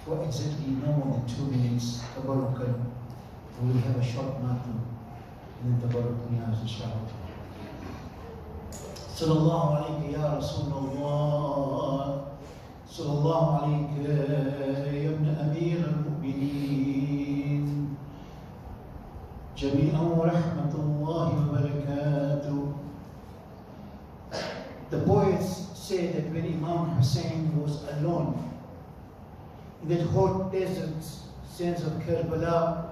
for exactly no more than 2 minutes, tabarukan. We will have a short natu, and then tabaruk niyaz, inshallah. Sallallahu alayka ya Rasulullah. Sallallahu alayka ya ibn Amir al-Mu'mineen. Jami'an wa rahmatullahi wa barakatuh. The poets say that when Imam Hussain was alone in that hot desert sands of Karbala,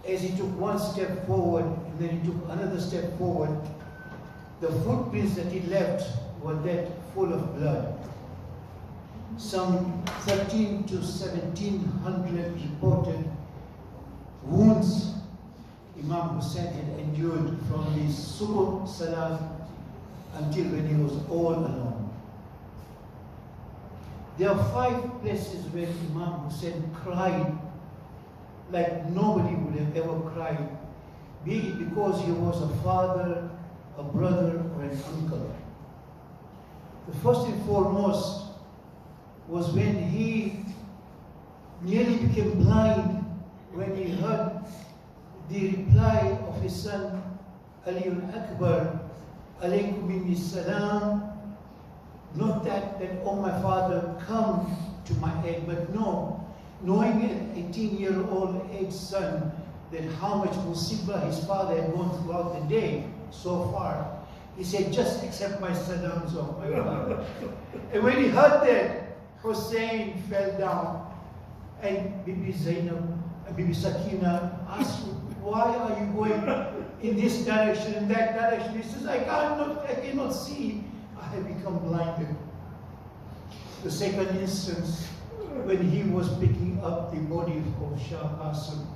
as he took one step forward and then he took another step forward, the footprints that he left were that full of blood. Some 13 to 1700 reported wounds Imam Hussain had endured from the Subh Salah until when he was all alone. There are 5 places where Imam Hussain cried like nobody would have ever cried, be it because he was a father, a brother, or an uncle. The first and foremost was when he nearly became blind when he heard the reply of his son Ali al-Akbar, alaykum minni salam. Not that, oh my father, come to my aid, but no, knowing an 18-year-old age son that how much musibah his father had gone throughout the day so far, he said, just accept my salams of my father. And when he heard that, Hussain fell down, and Bibi Zainab, Bibi Sakina asked, why are you going in this direction, in that direction? He says, I cannot see. I have become blinded. The second instance, when he was picking up the body of Shah Qasim,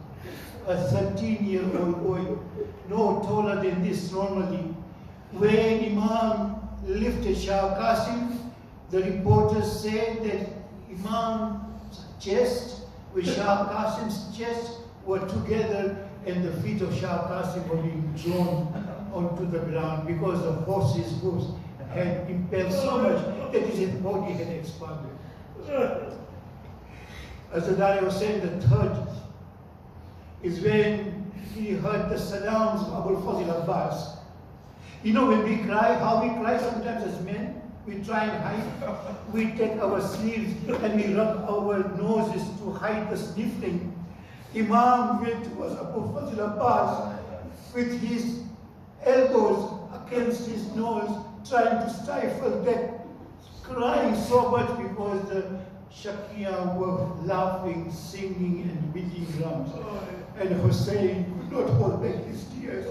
a 13-year-old boy, no taller than this normally. When Imam lifted Shah Qasim, the reporters said that Imam's chest with Shah Qasim's chest were together and the feet of Shah Qasim were being drawn onto the ground because the horse's hooves had impelled so much that his body had expanded. As the Dari was saying, the third is when he heard the salams of Abul Fazil Abbas. You know, when we cry, how we cry sometimes as men, we try and hide. We take our sleeves and we rub our noses to hide the sniffling. Imam went towards Abu Fazil Abbas with his elbows against his nose, trying to stifle that crying so much because the Shakia were laughing, singing, and beating drums. And Hussain could not hold back his tears.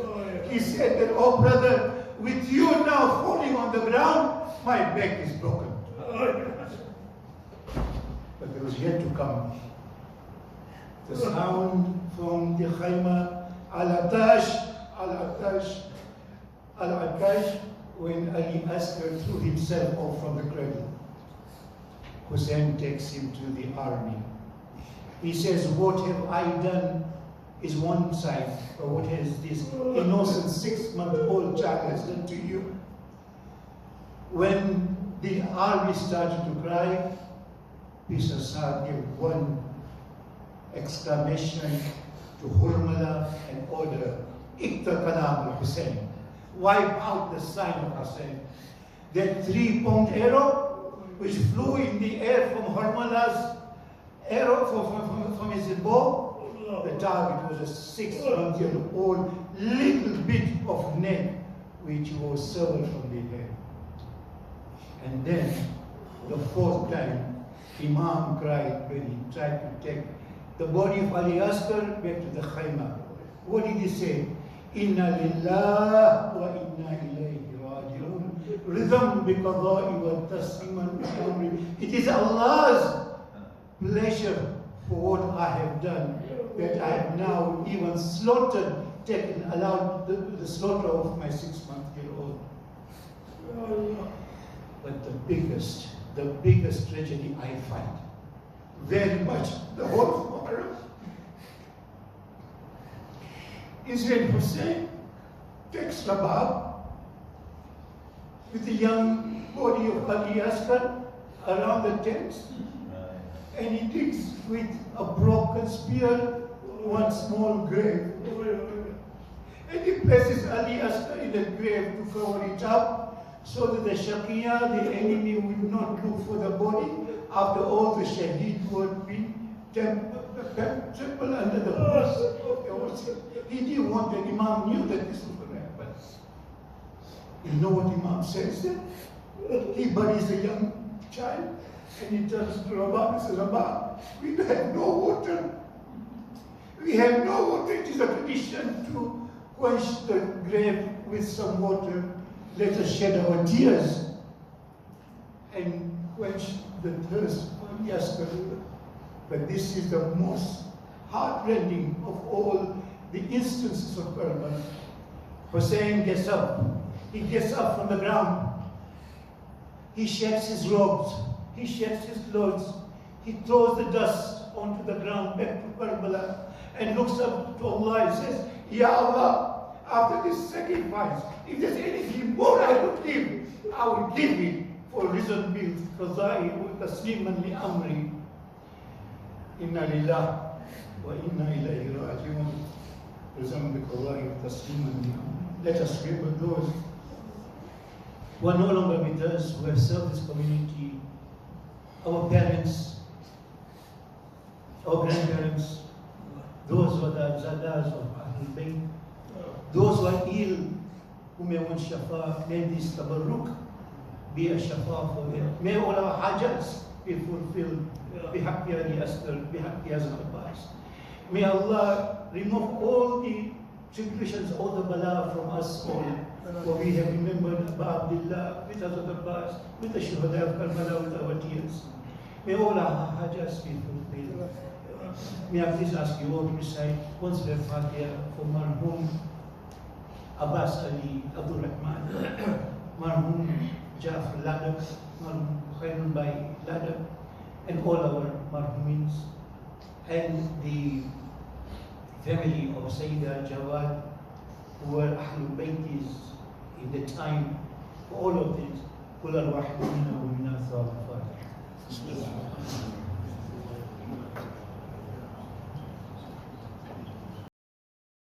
He said that, oh brother, with you now falling on the ground, my back is broken. But there was yet to come the sound from the Khayma, Al-Atash, Al-Atash, Al-Atash, when Ali Askar threw himself off from the cradle. Hussain takes him to the army. He says, what have I done is one side, but what has this innocent 6-month-old child has done to you? When the army started to cry, Mr. Saad gave one exclamation to Hurmala and order, Iqta Kalam al-Hussain. Wipe out the sign of Hussain. That 3-pound arrow which flew in the air from Hurmala's arrow from his bow, the target was a 6-month-old little bit of net which was severed from the head. And then the 4th time, Imam cried when he tried to take the body of Ali Askar back to the Khayma. What did he say? Inna lillah wa inna ilayhi raji'un. Rhythm bi qada'i wa tasliman bi amri. It is Allah's pleasure for what I have done that I have now even slaughtered, allowed the slaughter of my 6-month-old. But the biggest tragedy I find, very much the whole of Muharram, is when Hussain takes Rabab with the young body of Ali Askar around the tents, and and he digs with a broken spear one small grave. And he places Ali Asghar in the grave to cover it up, so that the Shaqiya, the enemy, would not look for the body after all the shaheed who had been trampled under the horse. He didn't want that. Imam knew that this was going to happen. You know what Imam says then? He buries a young child and he turns to Rabah and says, Rabah, we have no water. We have no water. It is a tradition to quench the grave with some water. Let us shed our tears and quench the thirst for Asghar. But this is the most heartrending of all the instances of Karbala. Hussein gets up. He gets up from the ground. He sheds his robes. He sheds his clothes. He throws the dust onto the ground back to Karbala and looks up to Allah and says, Ya Allah, after this sacrifice, if there's anything more I would give, I will give it for risen meals. Qadai wa tasliman li amri. Inna lillah wa inna ilayhi raji'un. Risen bi Qadai wa tasliman li amri. Let us remember those who are no longer with us, who have served this community, our parents, our grandparents, those who are the Zadas of Ahlul Bayt, those who are ill, who may want shafa, may this tabarruk be a shafa for them. May all our hajats be fulfilled. Bihaqqi Ali Asghar, bihaqqi Hazrat Abbas. May Allah remove all the tribulations, all the bala from us all. For we have remembered Abu Abdullah with Hazrat Abbas, with the Shuhada of Karbala, with our tears. May all our hajats be fulfilled. May I please ask you all to recite once the Fatiha for Marhum Abbas Ali Abdul Rahman, Marhum Jafar LADAK, Marhum Khairul Bai LADAK, and all our Marhumins, and the family of Sayyida Jawad, who were Ahlul Baytis in the time, for all of this. Kul al-Wahidina wa minna Fatiha.